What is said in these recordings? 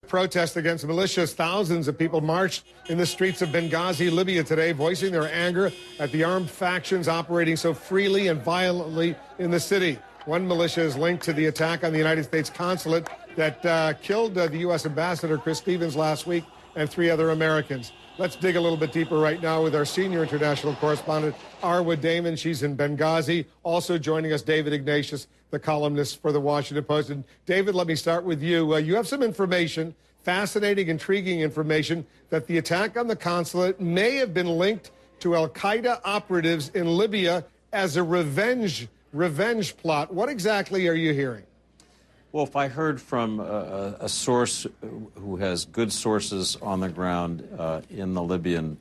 Protest against militias. Thousands of people marched in the streets of Benghazi, Libya today, voicing their anger at the armed factions operating so freely and violently in the city. One militia is linked to the attack on the United States consulate that killed the U.S. ambassador, Chris Stevens, last week, and 3 other Americans. Let's dig a little bit deeper right now with our senior international correspondent, Arwa Damon. She's in Benghazi. Also joining us, David Ignatius, the columnist for the Washington Post. And David, let me start with you. You have some information, fascinating, intriguing information, that the attack on the consulate may have been linked to al-Qaeda operatives in Libya as a revenge plot. What exactly are you hearing? Well, if I heard from a source who has good sources on the ground in the Libyan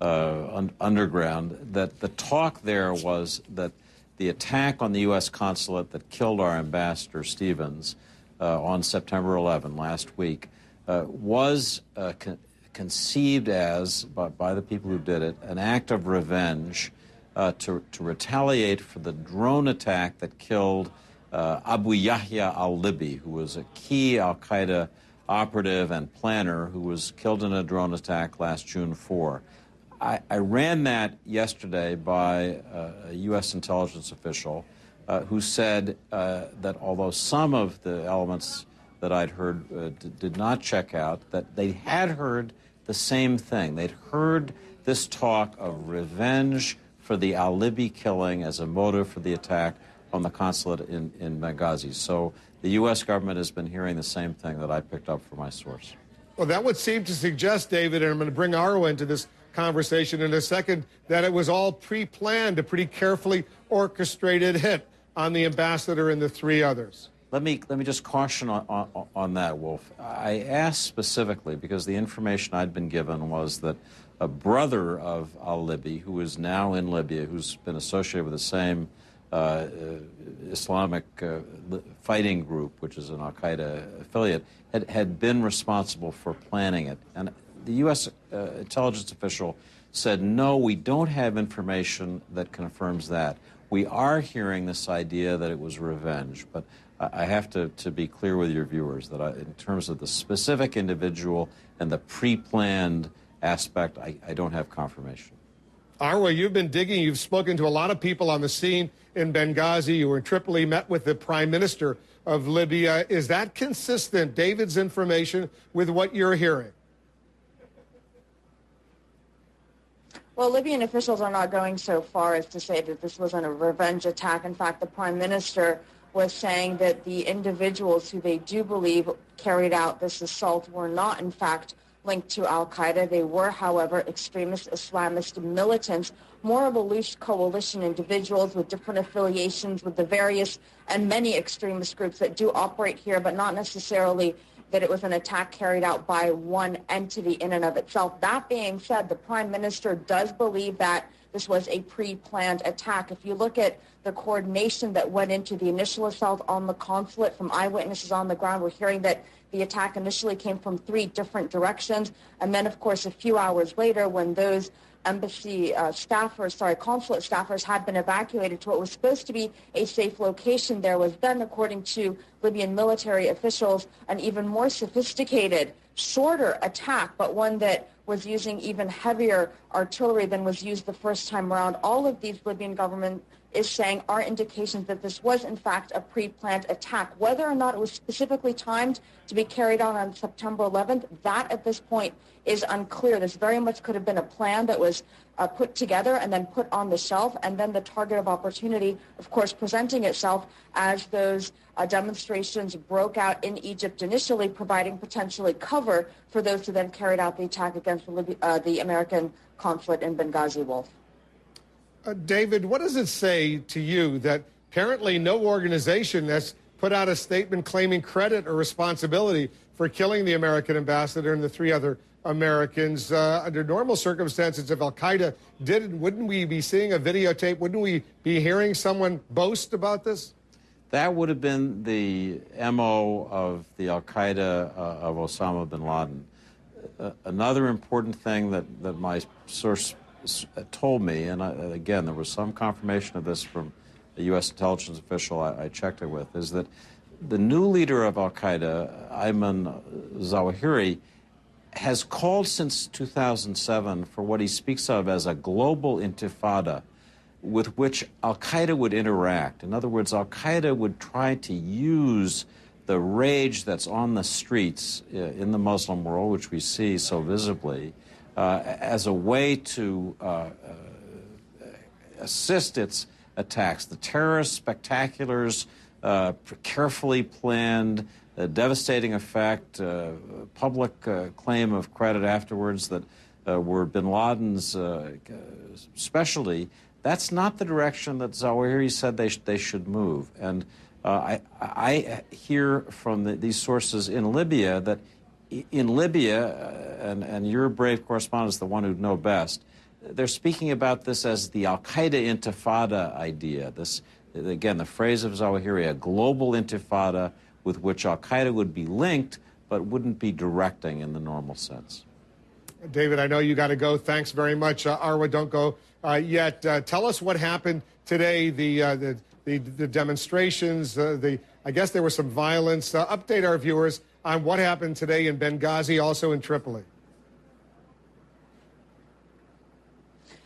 underground, that the talk there was that the attack on the U.S. consulate that killed our ambassador Stevens on September 11 last week was conceived as, by the people who did it, an act of revenge to retaliate for the drone attack that killed Abu Yahya al-Libi, who was a key al-Qaeda operative and planner who was killed in a drone attack last June 4. I ran that yesterday by a U.S. intelligence official who said that although some of the elements that I'd heard did not check out, that they had heard the same thing. They'd heard this talk of revenge for the al-Libi killing as a motive for the attack on the consulate in Benghazi. So the U.S. government has been hearing the same thing that I picked up from my source. Well, that would seem to suggest, David, and I'm going to bring Arwa into this conversation in a second, that it was all pre-planned, a pretty carefully orchestrated hit on the ambassador and the 3 others. Let me just caution on that, Wolf. I asked specifically because the information I'd been given was that a brother of al-Libi, who is now in Libya, who's been associated with the same Islamic fighting group, which is an al-Qaeda affiliate, had been responsible for planning it. And the U.S. intelligence official said, no, we don't have information that confirms that. We are hearing this idea that it was revenge, but I have to be clear with your viewers that in terms of the specific individual and the pre-planned aspect, I don't have confirmation. Arwa, you've been digging. You've spoken to a lot of people on the scene in Benghazi. You were in Tripoli, met with the prime minister of Libya. Is that consistent, David's information, with what you're hearing? Well, Libyan officials are not going so far as to say that this wasn't a revenge attack. In fact, the prime minister was saying that the individuals who they do believe carried out this assault were not, in fact, linked to al-Qaeda. They were, however, extremist Islamist militants, more of a loose coalition, individuals with different affiliations with the various and many extremist groups that do operate here, but not necessarily that it was an attack carried out by one entity in and of itself. That being said, the prime minister does believe that this was a pre-planned attack. If you look at the coordination that went into the initial assault on the consulate from eyewitnesses on the ground, we're hearing that the attack initially came from 3 different directions. And then, of course, a few hours later, when those consulate staffers had been evacuated to what was supposed to be a safe location, there was then, according to Libyan military officials, an even more sophisticated, shorter attack, but one that was using even heavier artillery than was used the first time around. All of these Libyan government is saying are indications that this was, in fact, a pre-planned attack. Whether or not it was specifically timed to be carried out on September 11th, that at this point is unclear. This very much could have been a plan that was put together and then put on the shelf, and then the target of opportunity, of course, presenting itself as those demonstrations broke out in Egypt initially, providing potentially cover for those who then carried out the attack against the American consulate in Benghazi, Wolf. David, what does it say to you that apparently no organization has put out a statement claiming credit or responsibility for killing the American ambassador and the 3 other Americans? Under normal circumstances, if al-Qaeda did it, wouldn't we be seeing a videotape? Wouldn't we be hearing someone boast about this? That would have been the MO of the al-Qaeda of Osama bin Laden. Another important thing that my source told me, and again, there was some confirmation of this from a U.S. intelligence official I checked it with, is that the new leader of al-Qaeda, Ayman Zawahiri, has called since 2007 for what he speaks of as a global intifada with which al-Qaeda would interact. In other words, al-Qaeda would try to use the rage that's on the streets in the Muslim world, which we see so visibly, as a way to assist its attacks. The terrorist spectaculars, carefully planned, devastating effect, public claim of credit afterwards that were bin Laden's specialty. That's not the direction that Zawahiri said they should move. And I hear from these sources in Libya that in Libya, and your brave correspondent is the one who'd know best, they're speaking about this as the al-Qaeda intifada idea. This, again, the phrase of Zawahiri, a global intifada with which al-Qaeda would be linked but wouldn't be directing in the normal sense. David, I know you got to go. Thanks very much. Arwa, don't go yet. Tell us what happened today, the demonstrations, I guess there was some violence. Update our viewers on what happened today in Benghazi, also in Tripoli.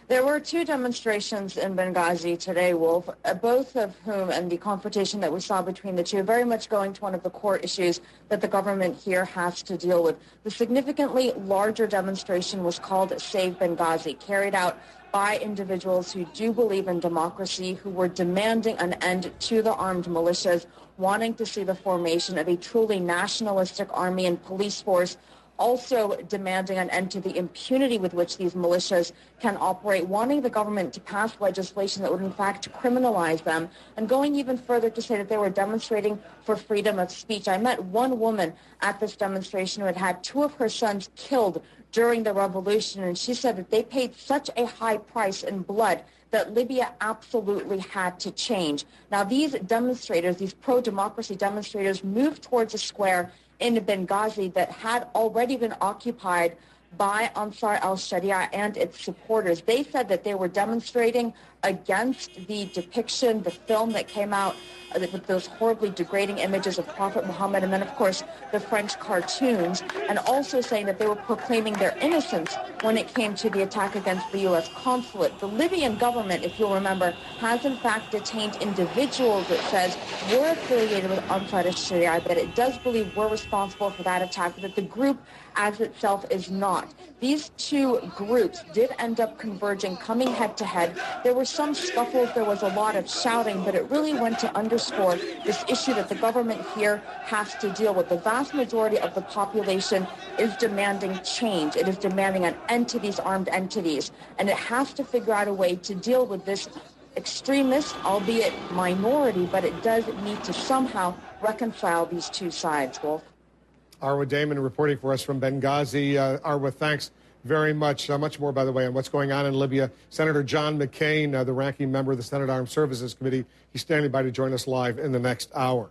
There were two demonstrations in Benghazi today, Wolf, both of whom, and the confrontation that we saw between the two, very much going to one of the core issues that the government here has to deal with. The significantly larger demonstration was called Save Benghazi, carried out by individuals who do believe in democracy, who were demanding an end to the armed militias, wanting to see the formation of a truly nationalistic army and police force, also demanding an end to the impunity with which these militias can operate, wanting the government to pass legislation that would in fact criminalize them, and going even further to say that they were demonstrating for freedom of speech. I met one woman at this demonstration who had had two of her sons killed during the revolution, and she said that they paid such a high price in blood that Libya absolutely had to change. Now, these demonstrators, these pro-democracy demonstrators, moved towards a square in Benghazi that had already been occupied by Ansar al-Sharia and its supporters. They said that they were demonstrating against the depiction, the film that came out with those horribly degrading images of Prophet Muhammad, and then, of course, the French cartoons, and also saying that they were proclaiming their innocence when it came to the attack against the U.S. consulate. The Libyan government, if you'll remember, has in fact detained individuals that says were affiliated with Ansar al-Sharia, that it does believe were responsible for that attack, but that the group as itself is not. These two groups did end up converging, coming head to head. There were some scuffles, there was a lot of shouting, but it really went to underscore this issue that the government here has to deal with. The vast majority of the population is demanding change. It is demanding an end to these armed entities, and it has to figure out a way to deal with this extremist, albeit minority, but it does need to somehow reconcile these two sides, Wolf. Arwa Damon reporting for us from Benghazi. Arwa, thanks very much. Much more, by the way, on what's going on in Libya. Senator John McCain, the ranking member of the Senate Armed Services Committee, he's standing by to join us live in the next hour.